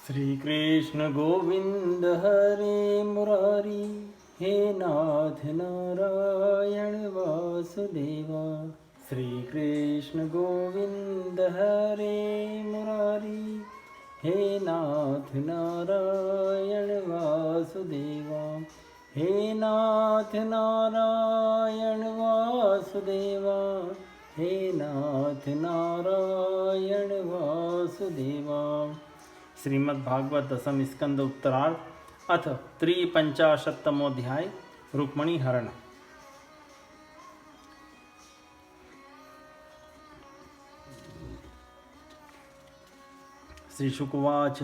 श्री कृष्ण गोविंद हरे मुरारी, हे नाथ नारायण वासुदेवा। श्री कृष्ण गोविंद हरे मुरारी, हे नाथ नारायण वासुदेवा। हे नाथ नारायण वासुदेवा, हे नाथ नारायण वासुदेवा। श्रीमद्भागवत दशम स्कंद उत्तरार्ध अथ त्रिपंचाशत्तमोऽध्याय रुक्मणी हरण। श्रीशुकुवाच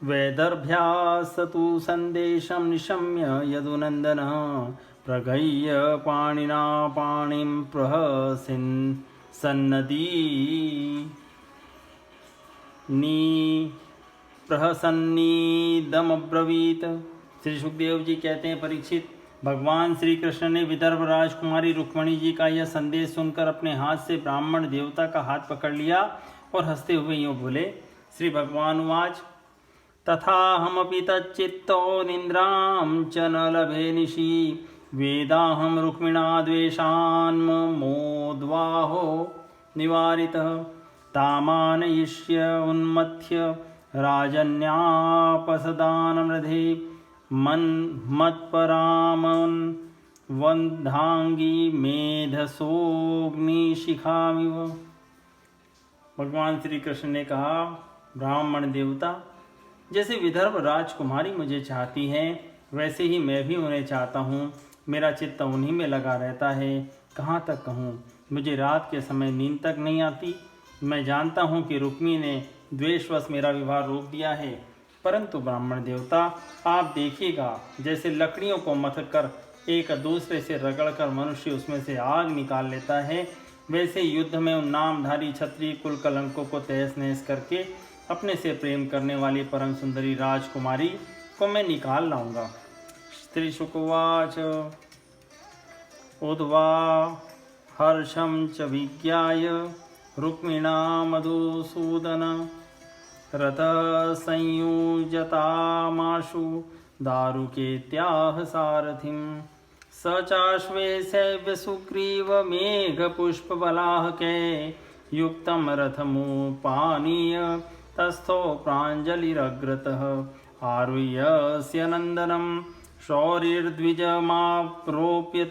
वैदर्भ्यास्तु सन्देशं निशम्य यदुनन्दनः प्रगह्य पाणिना पाणिं प्रहसिन् प्रहसन्नीदमब्रवीत। श्री सुखदेव जी कहते हैं, परीक्षित, भगवान श्री कृष्ण ने विदर्भ राजकुमारी रुक्मणी जी का यह संदेश सुनकर अपने हाथ से ब्राह्मण देवता का हाथ पकड़ लिया और हंसते हुए यूँ बोले। श्री भगवान उवाच तथा हमपि तच्चित्तो निन्द्रां च न लभे निशि वेदाहं रुक्मिणा द्वेषान्मोद्वाहो निवारितः तामानयिष्य उन्मथ्य राजन्यापसदानमृधे मन्मत्परामन् वन्धांगी मेधसोऽग्निशिखामिव। भगवान श्री कृष्ण ने कहा, ब्राह्मण देवता, जैसे विदर्भ राजकुमारी मुझे चाहती है, वैसे ही मैं भी उन्हें चाहता हूँ। मेरा चित्त उन्हीं में लगा रहता है। कहाँ तक कहूँ, मुझे रात के समय नींद तक नहीं आती। मैं जानता हूँ कि रुक्मी ने द्वेषवश मेरा विवाह रोक दिया है, परंतु ब्राह्मण देवता, आप देखिएगा, जैसे लकड़ियों को मथक कर एक दूसरे से रगड़कर मनुष्य उसमें से आग निकाल लेता है, वैसे युद्ध में उन नामधारी क्षत्रिय कुल कलंकों को तहस नहस करके अपने से प्रेम करने वाली परम सुंदरी राजकुमारी को मैं निकाल लाऊंगा। श्री शुकवाच उद्वा हर्षं च विज्ञाय रुक्मिणा मधुसूदन रथसंयुजतामाशु दारुकेत्याह सारथिं स चाश्वेशैव्य सुग्रीवमेघपुष्पबलाहके युक्तं रथमुपानीय तस्थो प्राञ्जलिरग्रतः आरुह्यस्य नन्दनं शौरिर्द्विजमाप्रोप्य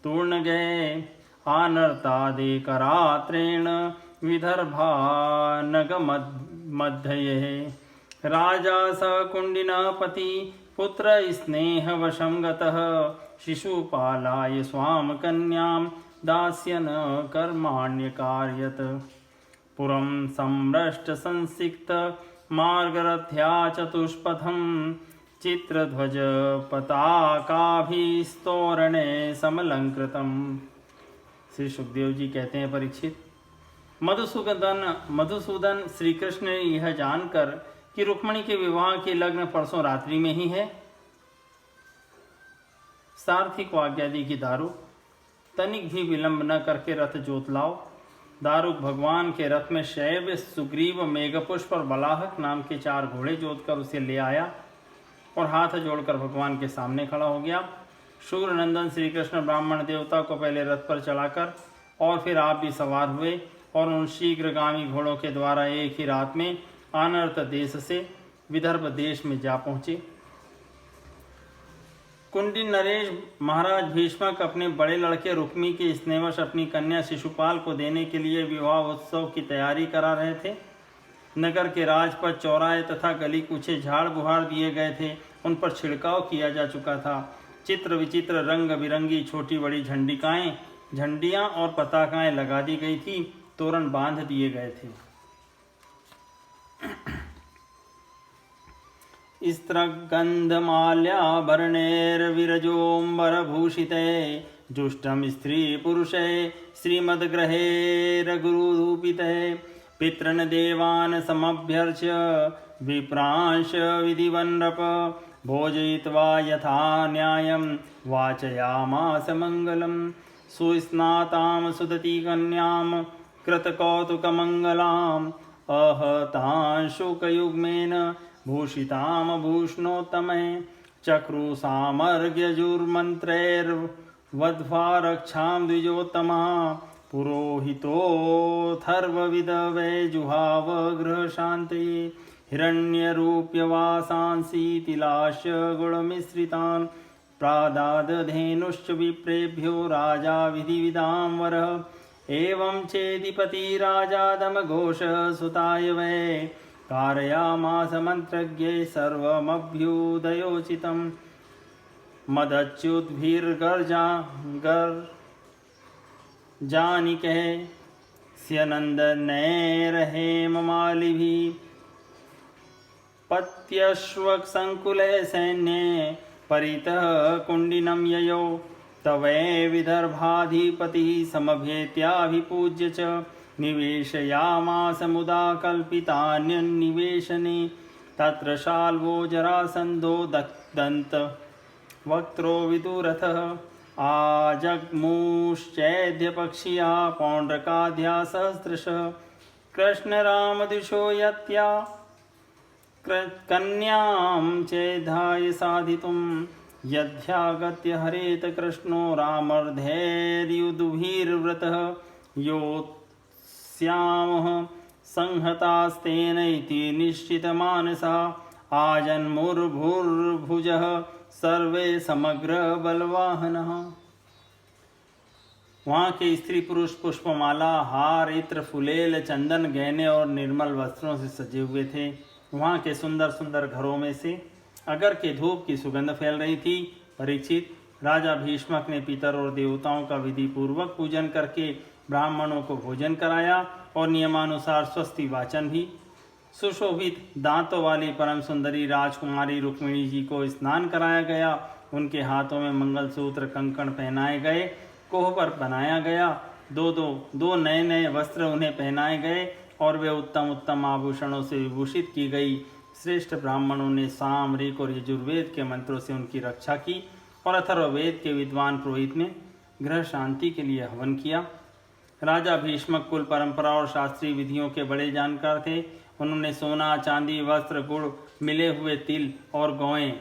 तूर्णगे आनर्तादेकरात्रेण विदर्भानगमध्यये राजा स कुण्डिनपति पुत्र स्नेहवशं गतः शिशुपालाय स्वां कन्यां दास्यन् कर्माण्यकार्यत पुरं सम्भ्रष्टसंसिक्त मार्गरथ्या चतुष्पथं चित्रध्वज पताकाभिस्तोरणे समलंकृतम्। श्री सुखदेव जी कहते हैं, परीक्षित, मधुसूदन श्री कृष्ण ने यह जानकर कि रुक्मणी के विवाह के लग्न परसों रात्रि में ही है, सारथी को आज्ञा दी कि दारुक, तनिक भी विलंब न करके रथ जोत लाओ। दारुक भगवान के रथ में शैव्य, सुग्रीव, मेघपुष्प और बलाहक नाम के 4 घोड़े जोतकर उसे ले आया और हाथ जोड़कर भगवान के सामने खड़ा हो गया। शूरनंदन श्री कृष्ण ब्राह्मण देवता को पहले रथ पर चढ़ाकर और फिर आप भी सवार हुए और उन शीघ्रगामी घोड़ों के द्वारा एक ही रात में आनर्त देश से विदर्भ देश में जा पहुंचे। कुंडी नरेश महाराज भीष्मक अपने बड़े लड़के रुक्मी के स्नेहवश अपनी कन्या शिशुपाल को देने के लिए विवाह उत्सव की तैयारी करा रहे थे। नगर के राजपथ, चौराहे तथा गली कूचे झाड़ बुहार दिए गए थे, उन पर छिड़काव किया जा चुका था। चित्र विचित्र रंग बिरंगी छोटी बड़ी झंडियां और पताकाएं लगा दी गई थी, तोरण बांध दिए गए थे। स्त्रगन्धमाल्याभरणैर्विरजोऽम्बरभूषिते जुष्टं स्त्री पुरुषे श्रीमद्ग्रहे रघुरूपिते पितॄन् देवान् समभ्यर्च्य विप्रांश विधिवन्नप भोजयित्वा यथा न्यायं वाचयामास मङ्गलं सुस्नातां सुदती कन्यां कृतकौतुकमङ्गलाम् अहतां शुकयुग्मेन भूषितां भूषणोत्तमे चक्रु सामर्ग्यजुर्मन्त्रैर्वध्वा रक्षां द्विजोत्तमा पुरोहितोऽथर्वविदवै जुहाव गृहशान्तये हिरण्यरूप्यवासांसि तिलाश्च गुणमिश्रितान् प्रादादधेनुश्च विप्रेभ्यो राजा विधिविदां वरः एवं चेदिपति राजा दमघोषः सुताय वै कारयामास मन्त्रज्ञै सर्वमभ्युदयोचितं मदच्युतभिर्गर्जानिकैः स्यनन्दनैर्हेममालिभिः पत्यश्वसङ्कुले सैन्ये परितः कुण्डिनं ययौ तवै विदर्भाधिपतिः समभेत्याभिपूज्य च निवेशयामास मुदा कल्पितान्यन्निवेशने तत्र शाल्वो जरासन्धो दन्तवक्त्रो विदुरथः आजग्मुश्चैद्यपक्षिया पौण्ड्रकाद्या सहस्रशः कृष्णरामदिशो यत्या कन्यां चेधाय साधितुं यद्यागत्य हरेत कृष्णो रामर्धैर्युदुभिर्व्रतः योत्स्यामः संहतास्तेन इति निश्चितमानसा आजन्मुर्भुर्भुजः सर्वे समग्र बलवाहनः। वहाँ के स्त्री पुरुष पुष्पमाला, हार, इत्र, फुलेल, चंदन, गहने और निर्मल वस्त्रों से सजे हुए थे। वहाँ के सुंदर सुंदर घरों में से अगर के धूप की सुगंध फैल रही थी। परीक्षित, राजा भीष्मक ने पितर और देवताओं का विधि पूर्वक पूजन करके ब्राह्मणों को भोजन कराया और नियमानुसार स्वस्ति वाचन भी। सुशोभित दांतों वाली परम सुंदरी राजकुमारी रुक्मिणी जी को स्नान कराया गया। उनके हाथों में मंगलसूत्र, कंकण पहनाए गए, कोहबर बनाया गया। दो नए नए वस्त्र उन्हें पहनाए गए और वे उत्तम उत्तम आभूषणों से विभूषित की गई। श्रेष्ठ ब्राह्मणों ने साम, ऋक और यजुर्वेद के मंत्रों से उनकी रक्षा की और अथर्ववेद के विद्वान पुरोहित ने गृह शांति के लिए हवन किया। राजा भीष्मक कुल परंपरा और शास्त्रीय विधियों के बड़े जानकार थे। उन्होंने सोना, चांदी, वस्त्र, गुड़, मिले हुए तिल और गौएं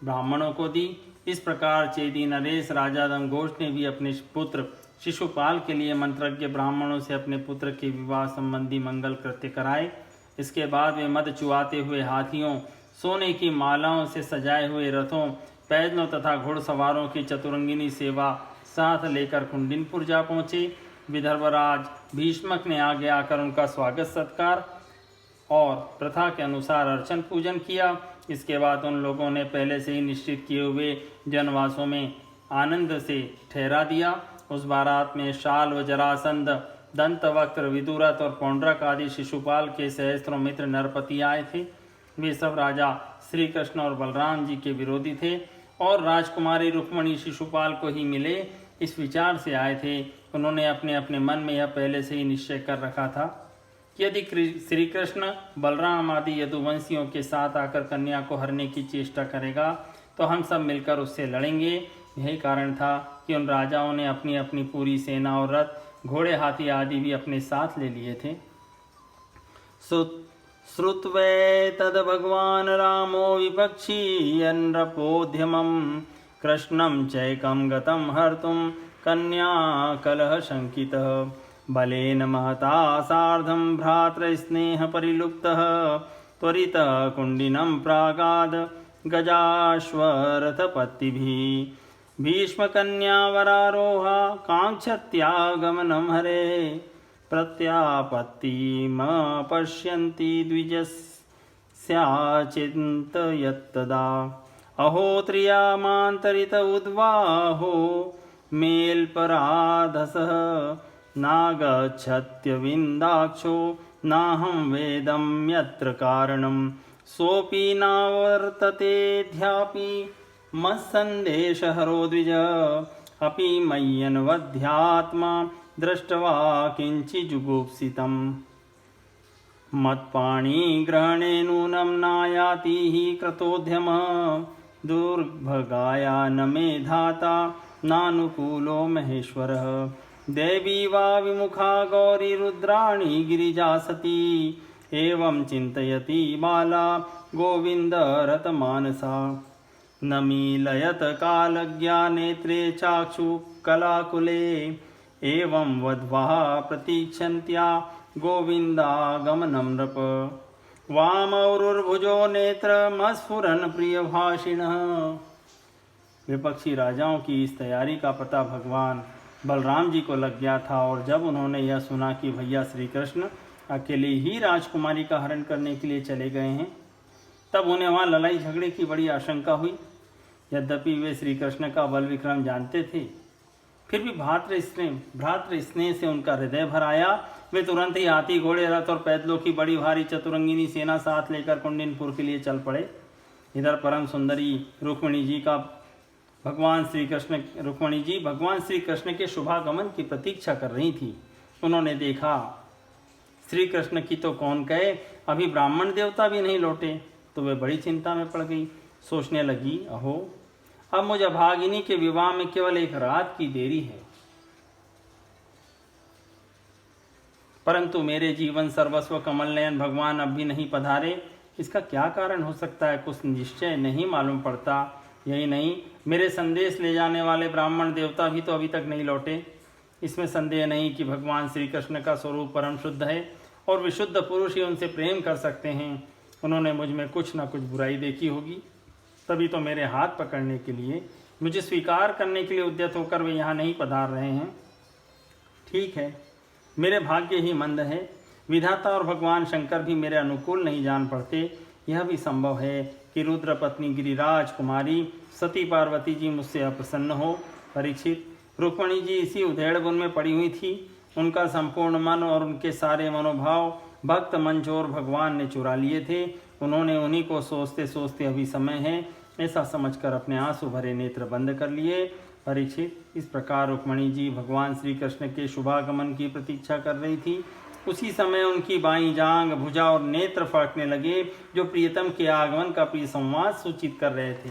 ब्राह्मणों को दी। इस प्रकार चेदी नरेश राजा दमघोष ने भी अपने पुत्र शिशुपाल के लिए मंत्रज्ञ ब्राह्मणों से अपने पुत्र के विवाह संबंधी मंगल कृत्य कराए। इसके बाद वे मद चुआते हुए हाथियों, सोने की मालाओं से सजाए हुए रथों, पैदलों तथा घुड़सवारों की चतुरंगिनी सेवा साथ लेकर कुंडिनपुर जा पहुँचे। विदर्भराज भीष्मक ने आगे आकर उनका स्वागत सत्कार और प्रथा के अनुसार अर्चन पूजन किया। इसके बाद उन लोगों ने पहले से ही निश्चित किए हुए जनवासों में आनंद से ठहरा दिया। उस बारात में शाल्व, जरासंध, दंतवक्त्र, विदुरथ और पौंड्रक आदि शिशुपाल के सहस्त्रों मित्र नरपति आए थे। वे सब राजा श्री कृष्ण और बलराम जी के विरोधी थे और राजकुमारी रुक्मिणी शिशुपाल को ही मिले इस विचार से आए थे। उन्होंने अपने अपने मन में यह पहले से ही निश्चय कर रखा था कि यदि श्री कृष्ण, बलराम आदि यदुवंशियों के साथ आकर कन्या को हरने की चेष्टा करेगा तो हम सब मिलकर उससे लड़ेंगे। यही कारण था कि उन राजाओं ने अपनी अपनी पूरी सेना और रथ, घोड़े, हाथी आदि भी अपने साथ ले लिए थे। श्रुत्वै तद भगवान रामो विपक्षी नृपोद्यमं कृष्णं चैकं गतं हर्तुं कन्या कलह शंकितः बलेन महता सार्धं भ्रातृस्नेह परिलुप्तः त्वरितः कुंडिनं प्रागाद गजाश्वरथपत्तिभिः भीष्मकन्यावरारोहा काङ्क्षत्यागमनं हरे प्रत्यापत्तिमपश्यन्ति द्विजस्याचिन्तयत्तदा अहो त्रियामान्तरित उद्वाहो मेल्पराधसः नागच्छत्यविन्दाक्षो नाहं वेदं यत्र कारणं सोऽपि नावर्ततेऽध्यापि मत्सन्देशहरो द्विज अपि मय्यनवध्यात्मा दृष्ट्वा किञ्चिजुगुप्सितम् मत्पाणिग्रहणे नूनं नायाति हि कृतोद्यमः दुर्भगाया न मे धाता नानुकूलो महेश्वरः देवी वा विमुखा गौरी रुद्राणी गिरिजा सती एवं चिन्तयति बाला गोविन्द रतमानसा न मीलयत कालज्ञा नेत्रे चाक्षु कलाकुले एवं वध्वः प्रतीक्षन्त्या गोविन्दागमनं नृप वामौरुर्भुजो नेत्रमस्फुरन् प्रियभाषिणः। विपक्षी राजाओं की इस तैयारी का पता भगवान बलराम जी को लग गया था और जब उन्होंने यह सुना कि भैया श्री कृष्ण अकेले ही राजकुमारी का हरण करने के लिए चले गए हैं, तब उन्हें वहाँ लड़ाई झगड़े की बड़ी आशंका हुई। यद्यपि वे श्री कृष्ण का बल विक्रम जानते थे, फिर भी भ्रातृ स्नेह से उनका हृदय भर आया। वे तुरंत ही हाथी, घोड़े, रथ और पैदलों की बड़ी भारी चतुरंगिनी सेना साथ लेकर कुंडिनपुर के लिए चल पड़े। इधर परम सुंदरी रुक्मिणी जी भगवान श्री कृष्ण के शुभागमन की प्रतीक्षा कर रही थी। उन्होंने देखा श्री कृष्ण की तो कौन कहे, अभी ब्राह्मण देवता भी नहीं लौटे, तो वे बड़ी चिंता में पड़ गई। सोचने लगी, अहो, अब मुझे अभागिनी के विवाह में केवल एक रात की देरी है, परंतु मेरे जीवन सर्वस्व कमल नयन भगवान अब भी नहीं पधारे। इसका क्या कारण हो सकता है, कुछ निश्चय नहीं मालूम पड़ता। यही नहीं, मेरे संदेश ले जाने वाले ब्राह्मण देवता भी तो अभी तक नहीं लौटे। इसमें संदेह नहीं कि भगवान श्री कृष्ण का स्वरूप परम शुद्ध है और विशुद्ध पुरुष ही उनसे प्रेम कर सकते हैं। उन्होंने मुझ में कुछ ना कुछ बुराई देखी होगी, तभी तो मेरे हाथ पकड़ने के लिए, मुझे स्वीकार करने के लिए उद्यत होकर वे यहाँ नहीं पधार रहे हैं। ठीक है, मेरे भाग्य ही मंद है, विधाता और भगवान शंकर भी मेरे अनुकूल नहीं जान पड़ते। यह भी संभव है कि रुद्र पत्नी गिरिराज कुमारी सती पार्वती जी मुझसे अप्रसन्न हो। परीक्षित, रुक्मिणी जी इसी उधेड़ बुन में पड़ी हुई थी। उनका संपूर्ण मन और उनके सारे मनोभाव भक्त मंचोर भगवान ने चुरा लिए थे। उन्होंने उन्हीं को सोचते सोचते अभी समय है, ऐसा समझकर अपने आंसू भरे नेत्र बंद कर लिए। परीक्षित, इस प्रकार रुक्मिणी जी भगवान श्री कृष्ण के शुभागमन की प्रतीक्षा कर रही थी। उसी समय उनकी बाईं जांग, भुजा और नेत्र फड़कने लगे, जो प्रियतम के आगमन का प्रिय संवाद सूचित कर रहे थे।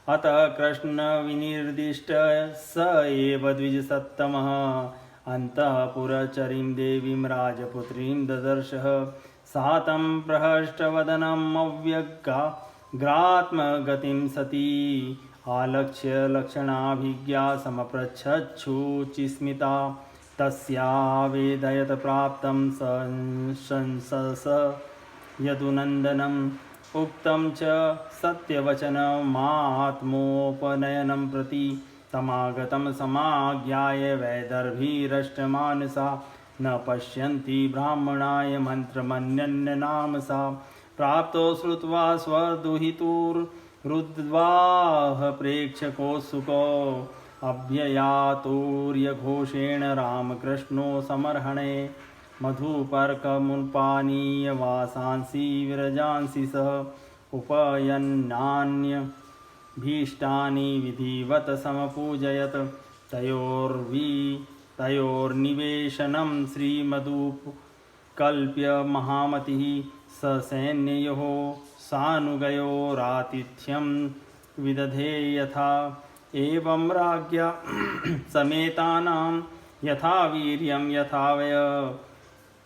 अतः कृष्ण विनिर्दिष्ट स एव द्विज सत्तमः अंतःपुरचरीं देवीं राजपुत्रीं ददर्शः सातं प्रहष्टवदनम् अव्यग्रात्मगतिं सती आलक्ष्य लक्षणाभिज्ञा समपृच्छच्छुचिस्मिता तस्या वेदयत प्राप्तं संशंसस यदुनन्दनम् उक्तं च सत्यवचनमात्मोपनयनं प्रति तमागतं समाज्ञाय वैदर्भीरष्टमानसा न पश्यन्ति ब्राह्मणाय मन्त्रमन्यन्यनाम सा प्राप्तो श्रुत्वा स्वदुहितुरुद्वाह प्रेक्षकोत्सुको अभ्ययातोर्यघोषेण रामकृष्णो समर्हणे मधुपर्कमुल्पानीय वासांसि विरजांसि सह उपयन्नान्यभीष्टानि विधिवत समपूजयत तयोर्निवेशनं श्रीमदुपकल्प्य महामतिः ससैन्ययोः सानुगयोरातिथ्यं विदधे यथा एवं राज्ञा समेतानां यथा वीर्यं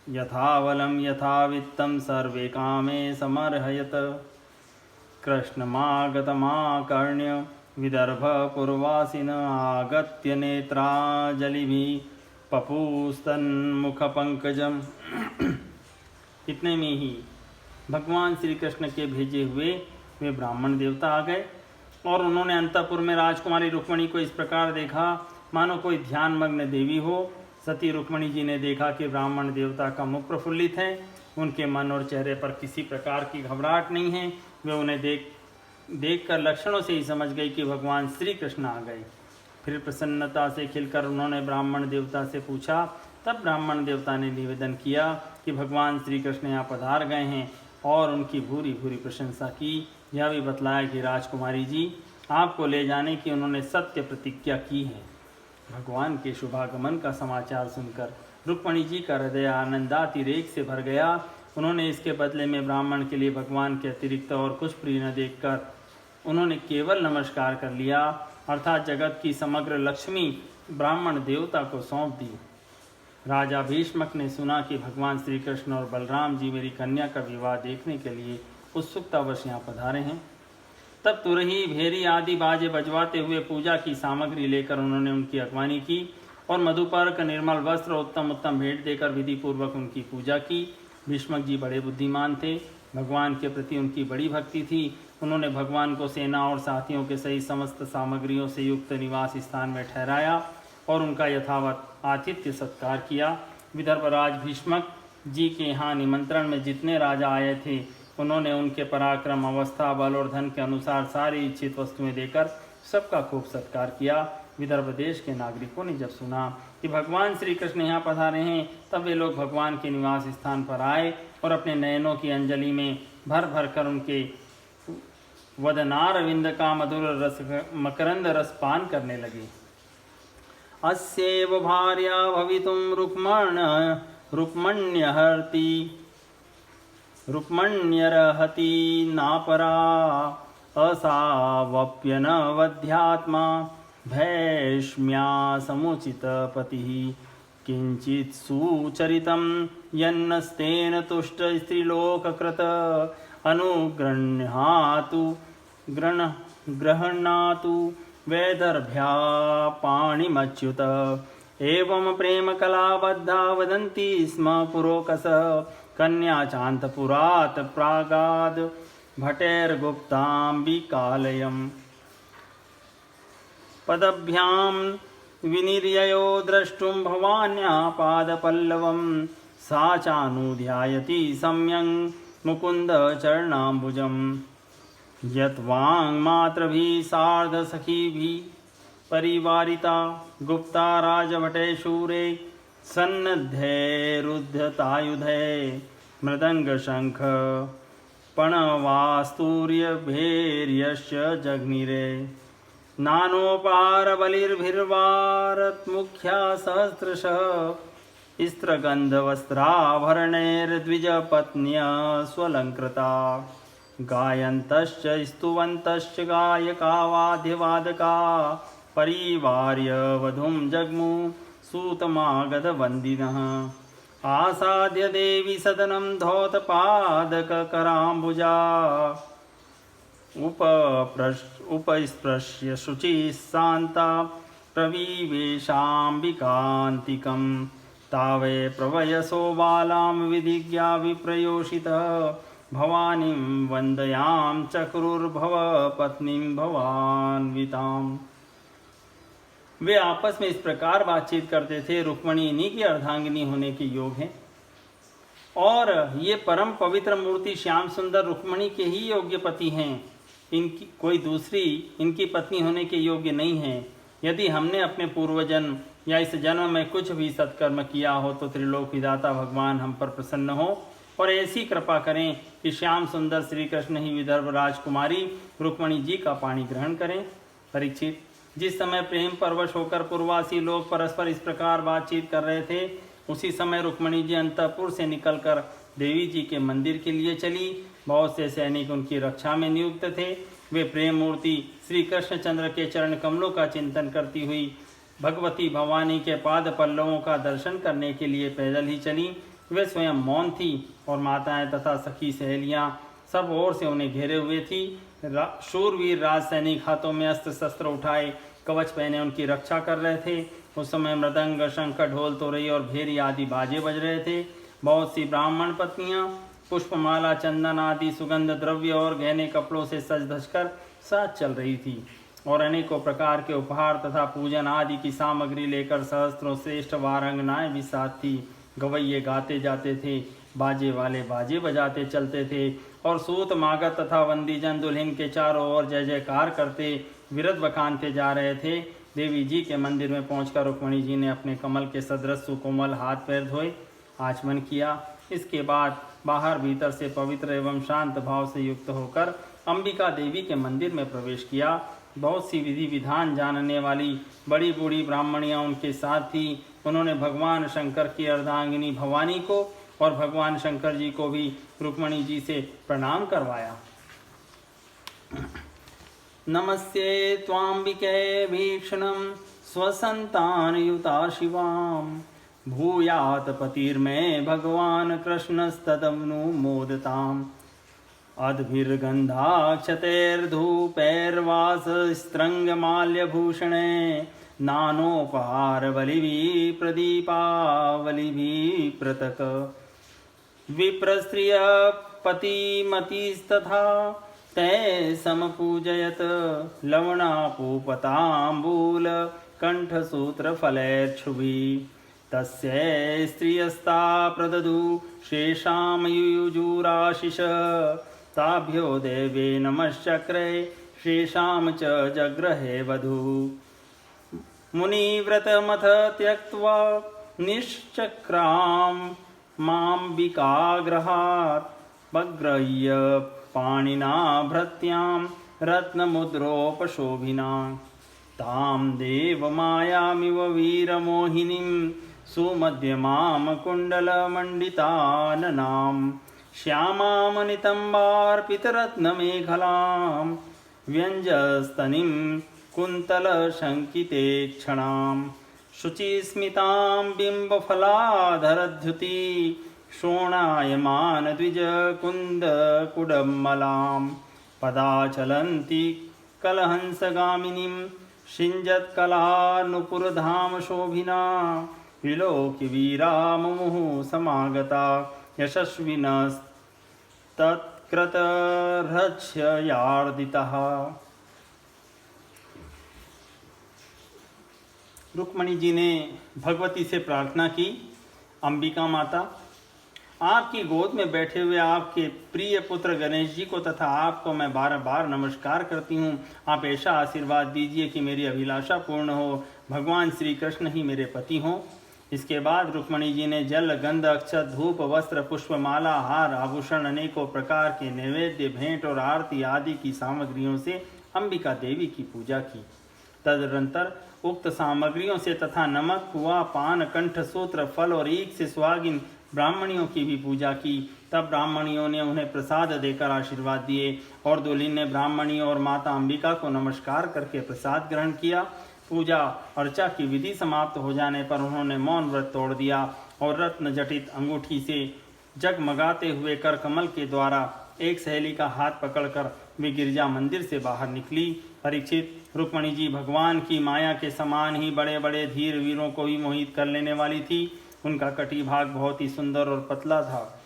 यथावलं यथावित्तं सर्वे कामे समर्हयत। कृष्णमागतमाकर्ण्य विदर्भपुरवासिन आगत्य नेत्राजलिभिः पपुस्तन्मुखपङ्कजम्। इतने में ही भगवान श्री कृष्ण के भेजे हुए वे ब्राह्मण देवता आ गए और उन्होंने अंतःपुर में राजकुमारी रुक्मिणी को इस प्रकार देखा मानो कोई ध्यानमग्न देवी हो। सती रुक्मिणी जी ने देखा कि ब्राह्मण देवता का मुख प्रफुल्लित है, उनके मन और चेहरे पर किसी प्रकार की घबराहट नहीं है। वे उन्हें देखकर लक्षणों से ही समझ गई कि भगवान श्री कृष्ण आ गए। फिर प्रसन्नता से खिलकर उन्होंने ब्राह्मण देवता से पूछा। तब ब्राह्मण देवता ने निवेदन किया कि भगवान श्री कृष्ण यहाँ पधार गए हैं और उनकी भूरी भूरी प्रशंसा की। यह भी बतलाया कि राजकुमारी जी आपको ले जाने की उन्होंने सत्य प्रतिज्ञा की है। भगवान के शुभागमन का समाचार सुनकर रुक्मिणी जी का हृदय आनंदातिरेक से भर गया। उन्होंने इसके बदले में ब्राह्मण के लिए भगवान के अतिरिक्त और कुछ प्रिय न देखकर उन्होंने केवल नमस्कार कर लिया, अर्थात जगत की समग्र लक्ष्मी ब्राह्मण देवता को सौंप दी। राजा भीष्मक ने सुना कि भगवान श्री कृष्ण और बलराम जी मेरी कन्या का विवाह देखने के लिए उत्सुकतावश यहाँ पधारे हैं। तब तुरही भेरी आदि बाजे बजवाते हुए पूजा की सामग्री लेकर उन्होंने उनकी अगवानी की और मधुपर्क, निर्मल वस्त्र, उत्तम उत्तम भेंट देकर विधि पूर्वक उनकी पूजा की। भीष्मक जी बड़े बुद्धिमान थे, भगवान के प्रति उनकी बड़ी भक्ति थी। उन्होंने भगवान को सेना और साथियों के सही समस्त सामग्रियों से युक्त निवास स्थान में ठहराया और उनका यथावत आतिथ्य सत्कार किया। विदर्भराज भीष्मक जी के यहाँ निमंत्रण में जितने राजा आए थे उन्होंने उनके पराक्रम, अवस्था, बल और धन के अनुसार सारी इच्छित वस्तुएं देकर सबका खूब सत्कार किया। विदर्भ देश के नागरिकों ने जब सुना कि भगवान श्री कृष्ण यहाँ पधारे हैं, तब वे लोग भगवान के निवास स्थान पर आए और अपने नयनों की अंजलि में भर भर कर उनके वदनारविंद का मधुर रस मकरंद रस पान करने लगे। अस्यैव भार्या भवितुं रुक्मण्यर्हति नापरा असावप्यनवध्यात्मा भैष्म्या समुचित पतिः किंचित् सुचरितं यन्नस्तेन तुष्ट स्त्रीलोककृत गृह्णातु वैदर्भ्या पाणिमच्युत। एवं प्रेम कलाबद्धा वदन्ति स्म पुरोकस कन्या चान्तपुरात् प्रागाद् भटेर्गुप्ताम्बिकालयम्। पदभ्यां विनिर्ययो द्रष्टुं भवान्या पादपल्लवं सा चानुध्यायति सम्यं मुकुन्द चरणाम्बुजम्। यत्वाङ्मात्रभिः सार्धसखीभिः परिवारिता गुप्ता राजभटे शूरे सन्नद्धैरुद्धतायुधे मृदङ्गशङ्ख पणवास्तूर्यभैर्यश्च जग्निरे। नानोपारबलिर्भिर्वारत्मुख्या सहस्रशः स्त्रगन्धवस्त्राभरणैर्द्विजपत्न्या स्वलङ्कृता। गायन्तश्च स्तुवन्तश्च गायका वाद्यवादका परिवार्य वधूं जग्मु सूतमागधवन्दिनः। आसाद्य देवी सदनं धौतपादककराम्बुजा उपस्पृश्य शुचिः शान्ता प्रविवेशाम्बिकान्तिकं। तावे प्रवयसो बालां विधिज्ञा विप्रयोषितः भवानीं वन्दयां चक्रुर्भव पत्नीं भवान्विताम्। वे आपस में इस प्रकार बातचीत करते थे, रुक्मणी इन्हीं की अर्धांगिनी होने के योग हैं और ये परम पवित्र मूर्ति श्याम सुंदर रुक्मणी के ही योग्य पति हैं। इनकी कोई दूसरी इनकी पत्नी होने के योग्य नहीं है। यदि हमने अपने पूर्वजन्म या इस जन्म में कुछ भी सत्कर्म किया हो तो त्रिलोक विधाता भगवान हम पर प्रसन्न हो और ऐसी कृपा करें कि श्याम सुंदर श्री कृष्ण ही विदर्भ राजकुमारी रुक्मणी जी का पाणी ग्रहण करें। परीक्षित, जिस समय प्रेम परवश होकर पूर्ववासी लोग परस्पर इस प्रकार बातचीत कर रहे थे, उसी समय रुक्मणी जी अंतःपुर से निकलकर देवी जी के मंदिर के लिए चली। बहुत से सैनिक उनकी रक्षा में नियुक्त थे। वे प्रेम मूर्ति श्री कृष्णचंद्र के चरण कमलों का चिंतन करती हुई भगवती भवानी के पाद पल्लवों का दर्शन करने के लिए पैदल ही चली। वे स्वयं मौन थी और माताएं तथा सखी सहेलियां सब ओर से उन्हें घेरे हुए थी। शूरवीर राज सैनिक हाथों में अस्त्र शस्त्र उठाए कवच पहने उनकी रक्षा कर रहे थे। उस समय मृदंग, शंख, ढोल, तोरई और भेरी आदि बाजे बज रहे थे। बहुत सी ब्राह्मण पत्नियां पुष्पमाला, चंदन आदि सुगंध द्रव्य और गहने कपड़ों से सज धज कर साथ चल रही थी और अनेकों प्रकार के उपहार तथा पूजन आदि की सामग्री लेकर सहस्त्रों श्रेष्ठ वारंगनाएं भी साथ थी। गवैये गाते जाते थे, बाजे वाले बाजे बजाते चलते थे और सूत मागत तथा वंदीजन दुल्हन के चारों ओर जय जयकार करते विरत बखानते जा रहे थे। देवी जी के मंदिर में पहुंचकर रुक्मणी जी ने अपने कमल के सदृश सुकोमल हाथ पैर धोए, आचमन किया। इसके बाद बाहर भीतर से पवित्र एवं शांत भाव से युक्त होकर अंबिका देवी के मंदिर में प्रवेश किया। बहुत सी विधि विधान जानने वाली बड़ी बूढ़ी ब्राह्मणियां उनके साथ थी। उन्होंने भगवान शंकर की अर्धांगिनी भवानी को और भगवान शंकर जी को भी रुक्मणी जी से प्रणाम करवाया। नमस्ते त्वांबिके भीक्षणं स्वसंतानयुता शिवां भूयात् पतिर्मे भगवान् कृष्णस्तदनुमोदताम् अद्भिर्गन्धाक्षतैर्धूपैर्वासस्त्रङ्गमाल्यभूषणे नानोपहारबलिभिः प्रदीपावलिभिः पृथक् विप्रस्त्रियपतिमतिस्तथा ते समपूजयत् लवणापूपताम्बूलकण्ठसूत्रफलैर्क्षुभिः तस्यै स्त्रियस्ता प्रददु शेषां युयुजुराशिष ताभ्यो देवे नमश्चक्रे शेषां च जग्रहे वधू मुनिव्रतमथ त्यक्त्वा निश्चक्रां माम्बिकाग्रहात् पग्रह्य पाणिना भृत्यां रत्नमुद्रोपशोभिना तां देवमायामिव वीरमोहिनीं सुमध्यमां कुण्डलमण्डिताननां श्यामां नितम्बार्पितरत्नमेखलां व्यञ्जस्तनिं कुन्तलशङ्किते क्षणां शुचिस्मितां बिम्बफलाधरद्युति शोणायमान द्विजकुन्दकुडम्मलां पदाचलन्ति कलहंसगामिनीं शिञ्जत्कलानुपुरधाम शोभिना विलोक्य वीरा मुमुः समागता यशस्विनस्तत्कृतर्हस्यार्दितः। रुक्मणी जी ने भगवती से प्रार्थना की, अंबिका माता, आपकी गोद में बैठे हुए आपके प्रिय पुत्र गणेश जी को तथा आपको मैं बार बार नमस्कार करती हूँ। आप ऐसा आशीर्वाद दीजिए कि मेरी अभिलाषा पूर्ण हो, भगवान श्री कृष्ण ही मेरे पति हों। इसके बाद रुक्मणी जी ने जल, गंध, अक्षत, धूप, वस्त्र, पुष्पमाला, हार, आभूषण, अनेकों प्रकार के नैवेद्य, भेंट और आरती आदि की सामग्रियों से अंबिका देवी की पूजा की। तदनंतर उक्त सामग्रियों से तथा नमक, कुआ, पान, कंठ सूत्र, फल और ईख से सुहागिन ब्राह्मणियों की भी पूजा की। तब ब्राह्मणियों ने उन्हें प्रसाद देकर आशीर्वाद दिए और दुल्हन ने ब्राह्मणी और माता अंबिका को नमस्कार करके प्रसाद ग्रहण किया। पूजा अर्चा की विधि समाप्त हो जाने पर उन्होंने मौन व्रत तोड़ दिया और रत्न जटित अंगूठी से जगमगाते हुए कर कमल के द्वारा एक सहेली का हाथ पकड़कर वे गिरजा मंदिर से बाहर निकली। परीक्षित, रुक्मणी जी भगवान की माया के समान ही बड़े बड़े धीर वीरों को भी मोहित कर लेने वाली थी। उनका कटिभाग बहुत ही सुंदर और पतला था।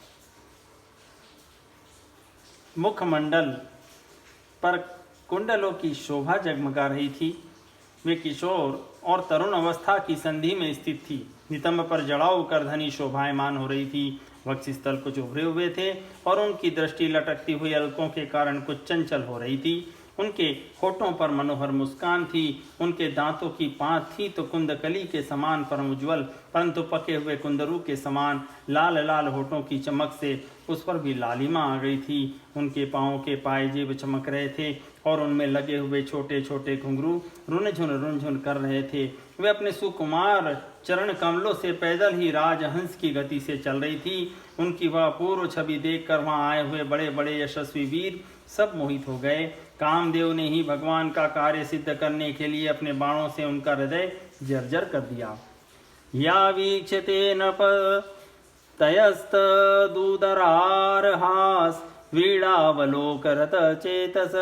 मुखमंडल पर कुंडलों की शोभा जगमगा रही थी। वे किशोर और तरुण अवस्था की संधि में स्थित थी। नितंब पर जड़ाऊ करधनी शोभायमान हो रही थी। वक्षस्थल कुछ उभरे हुए थे और उनकी दृष्टि लटकती हुई अलकों के कारण कुछ चंचल हो रही थी। उनके होठों पर मनोहर मुस्कान थी। उनके दांतों की पांत थी तो कुंदकली के समान परम उज्ज्वल, परंतु पके हुए कुंदरू के समान लाल लाल होठों की चमक से उस पर भी लालिमा आ गई थी। उनके पाँवों के पायजेब चमक रहे थे और उनमें लगे हुए छोटे छोटे घुंघरू रुनझुन कर रहे थे। वे अपने सुकुमार चरण कमलों से पैदल ही राजहंस की गति से चल रही थी। उनकी वह पूर्व छवि देखकर वहां आए हुए बड़े बड़े यशस्वी वीर सब मोहित हो गए। कामदेव ने ही भगवान का कार्य सिद्ध करने के लिए अपने बाणों से उनका हृदय जर्जर कर दिया। या वीक्षते नप तयस्तदुदरारहास वीणावलोकरत चेतस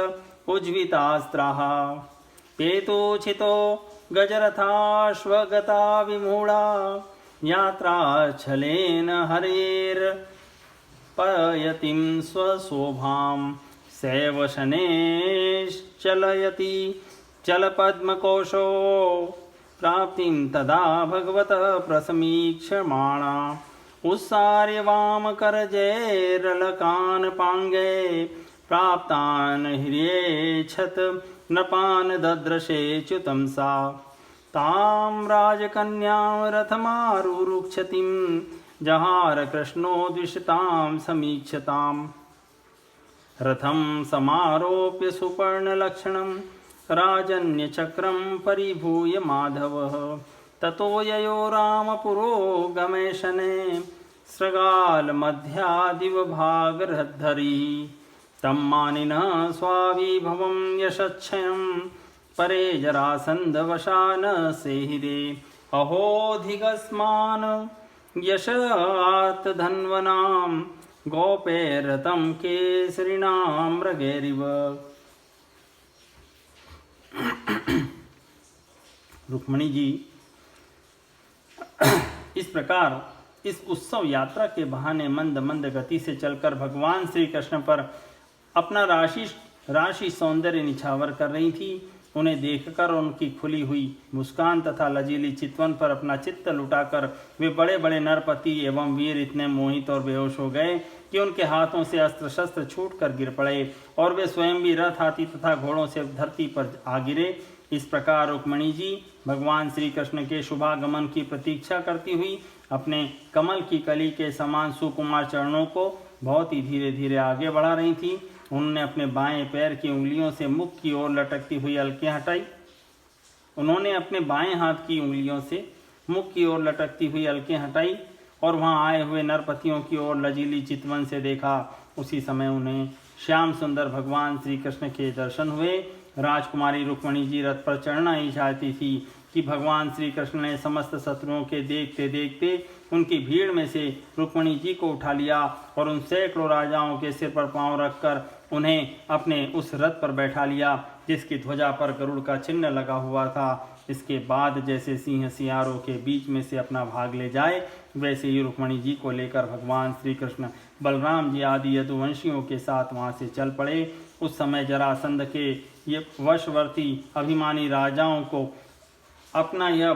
उज्ज्वितास्त्राः पेतोचितो गजरथाश्वगता विमूढा यात्राच्छलेन हरेर्पयतिं स्वशोभां सैवशनेश्चलयति चलपद्मकोशो प्राप्तिं तदा भगवतः प्रसमीक्षमाणा उत्सार्य वामकरजैरलकान् पाङ्गे प्राप्तान् ह्रियेच्छत् नृपान् दद्रशे च्युतं सा तां राजकन्यां रथमारुरुक्षतिं जहार कृष्णो द्विषतां समीक्षताम् रथं समारोप्य सुपर्णलक्षणं राजन्यचक्रं परिभूय माधवः ततो ययो रामपुरोगमेशने सृगालमध्यादिवभागरद्धरी तं मानिनः स्वाविभवं यशच्छयं परे जरासन्धवशा न सेहिरे अहोधिगस्मान यशात् धन्वनाम गोपेरतं केसरिणाम मृगैरिव। रुक्मिणी जी इस प्रकार इस उत्सव यात्रा के बहाने मंद मंद गति से चलकर भगवान श्री कृष्ण पर अपना राशि सौंदर्य निछावर कर रही थी। उन्हें देखकर उनकी खुली हुई मुस्कान तथा लजीली चितवन पर अपना चित्त लुटाकर वे बड़े बड़े नरपति एवं वीर इतने मोहित और बेहोश हो गए कि उनके हाथों से अस्त्र शस्त्र छूट कर गिर पड़े और वे स्वयं भी रथ हाथी तथा घोड़ों से धरती पर आ गिरे। इस प्रकार रुक्मिणी जी भगवान श्री कृष्ण के शुभागमन की प्रतीक्षा करती हुई अपने कमल की कली के समान सुकुमार चरणों को बहुत ही धीरे धीरे आगे बढ़ा रही थी। उन्होंने अपने बाएं पैर की उंगलियों से मुख की ओर लटकती हुई अलकें हटाई। उन्होंने अपने बाएं हाथ की उंगलियों से मुख की ओर लटकती हुई अलकें हटाई और वहां आए हुए नरपतियों की ओर लजीली चितवन से देखा। उसी समय उन्हें श्याम सुंदर भगवान श्री कृष्ण के दर्शन हुए। राजकुमारी रुक्मिणी जी रथ पर चढ़ना ही चाहती थी कि भगवान श्री कृष्ण ने समस्त शत्रुओं के देखते देखते उनकी भीड़ में से रुक्मिणी जी को उठा लिया और उन सैकड़ों राजाओं के सिर पर पांव रखकर उन्हें अपने उस रथ पर बैठा लिया जिसकी ध्वजा पर गरुड़ का चिन्ह लगा हुआ था। इसके बाद जैसे सिंह सियारों के बीच में से अपना भाग ले जाए वैसे ही रुक्मिणी जी को लेकर भगवान श्री कृष्ण बलराम जी आदि यदुवंशियों के साथ वहां से चल पड़े। उस समय जरासंध के ये वशवर्ती अभिमानी राजाओं को अपना यह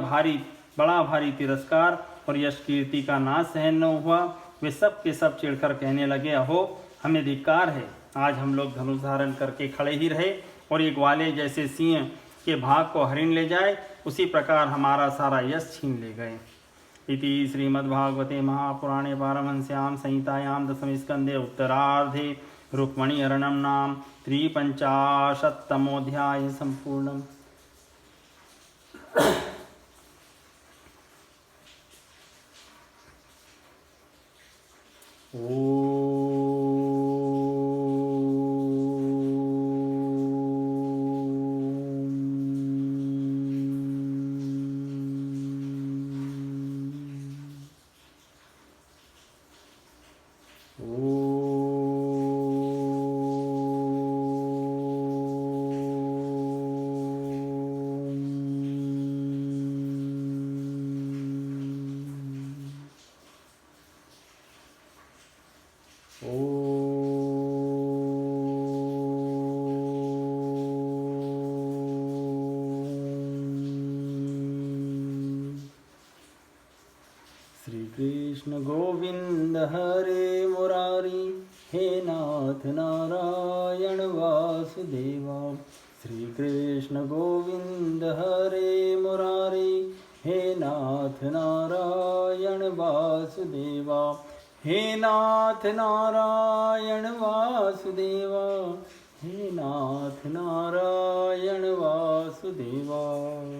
बड़ा भारी तिरस्कार और यश कीर्ति का नाश सहन न हुआ। वे सब के सब चिढ़कर कहने लगे, अहो हमें धिक्कार है, आज हम लोग धनुष धारण करके खड़े ही रहे और ये ग्वाले जैसे सिंह के भाग को हरिण ले जाए उसी प्रकार हमारा सारा यश छीन ले गए। इति श्रीमद्भागवते महापुराणे पारमहंस्यां संहितायां दशम स्कंदे उत्तरार्धे रुक्मिणी हरणं नाम 53तमोऽध्यायः सम्पूर्णम्। श्री कृष्ण गोविंद हरे मुरारी हे नाथ नारायण वासुदेवा। श्री कृष्ण गोविंद हरे मुरारी हे नाथ नारायण वासुदेवा। हे नाथ नारायण वासुदेवा। हे नाथ नारायण वासुदेवा।